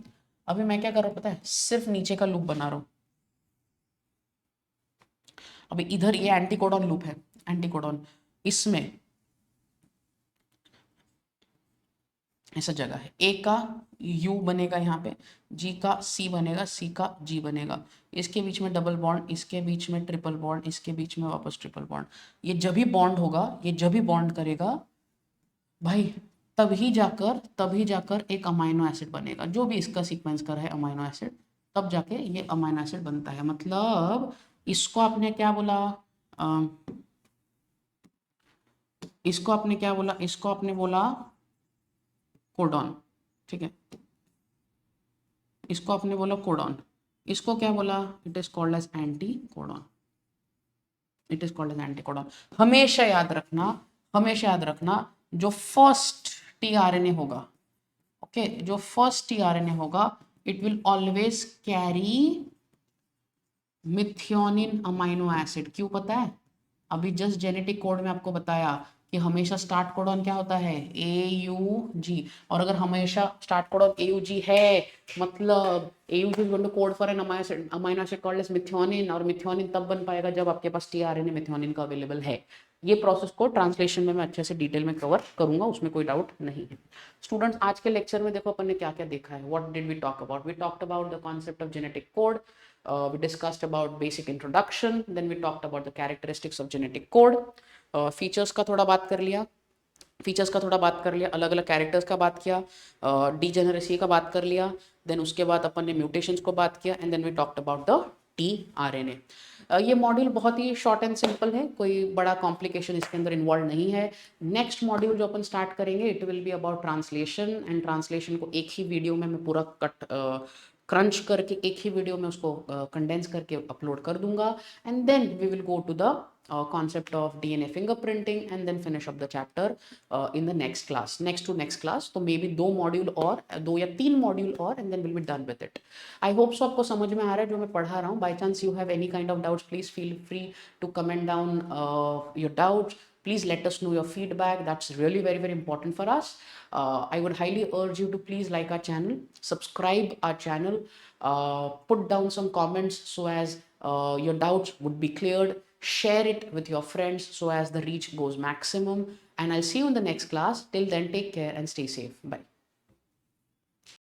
अभी मैं क्या कर रहा हूँ पता है, सिर्फ नीचे का लूप बना रहा हूँ। अभी इधर ये एंटीकोडॉन लूप है, एंटीकोडॉन, इसमें ऐसा जगह है, ए का यू बनेगा यहाँ पे, जी का सी बनेगा, सी का जी बनेगा, इसके बीच में डबल बॉन्ड, इसके बीच में ट्रिपल बॉन्ड, इसके बीच में वापस ट्रिपल बॉन्ड। ये जब भी बॉन्ड होगा, ये जब भी बॉन्ड करेगा भाई, तभी जाकर एक अमाइनो एसिड बनेगा, जो भी इसका सीक्वेंस कर है अमाइनो एसिड, तब जाके ये अमाइनो एसिड बनता है। मतलब इसको आपने क्या बोला, इसको आपने बोला कोडॉन, ठीक है, इसको आपने बोला कोडॉन, इसको क्या बोला, it is called as anticodon, हमेशा याद रखना जो फर्स्ट टीआरएनए होगा, ओके, जो फर्स्ट टीआरएनए होगा it will always carry methionine amino acid. क्यों पता है, अभी जस्ट जेनेटिक कोड में आपको बताया कि हमेशा स्टार्ट कोडॉन क्या होता है, AUG, और अगर हमेशा स्टार्ट कोडॉन AUG है मतलब AUG is going to code for an amino acid called as methionine, और मिथियोनिन तब बन पाएगा जब आपके पास टीआरएनए मिथियोनिन का अवेलेबल है। ये प्रोसेस को ट्रांसलेशन में मैं अच्छे से डिटेल में कवर करूंगा, उसमें कोई डाउट नहीं है। स्टूडेंट्स, आज के लेक्चर में देखो अपन ने क्या क्या देखा है, what did we talk about, we talked about the concept of genetic code, we discussed about basic introduction, then we talked about the characteristics of genetic code, features का थोड़ा बात कर लिया, अलग अलग कैरेक्टर्स का बात किया, डीजेनरेसी का बात कर लिया, देन उसके बाद अपन ने म्यूटेशंस को बात किया, and then we talked about the tRNA। ये मॉड्यूल बहुत ही शॉर्ट एंड सिंपल है, कोई बड़ा कॉम्प्लिकेशन इसके अंदर इन्वॉल्व नहीं है। नेक्स्ट मॉड्यूल जो अपन स्टार्ट करेंगे it will be about translation, and translation को एक ही वीडियो में मैं पूरा क्रंच करके एक ही वीडियो में उसको कंडेंस करके अपलोड कर दूंगा, and then we will go to the concept of DNA fingerprinting and then finish up the chapter in the next class। तो मे बी 2 मॉड्यूल और 2 या 3 मॉड्यूल और, and then will be done with it. I hope so आपको समझ में आ रहा है जो मैं पढ़ा रहा हूँ। By chance you have any kind of doubts, please feel free to comment down your doubts. Please let us know your feedback. That's really very, very important for us. I would highly urge you to please like our channel, subscribe our channel, put down some comments so as your doubts would be cleared. share it with your friends so as the reach goes maximum. And I'll see you in the next class. Till then, take care and stay safe. Bye.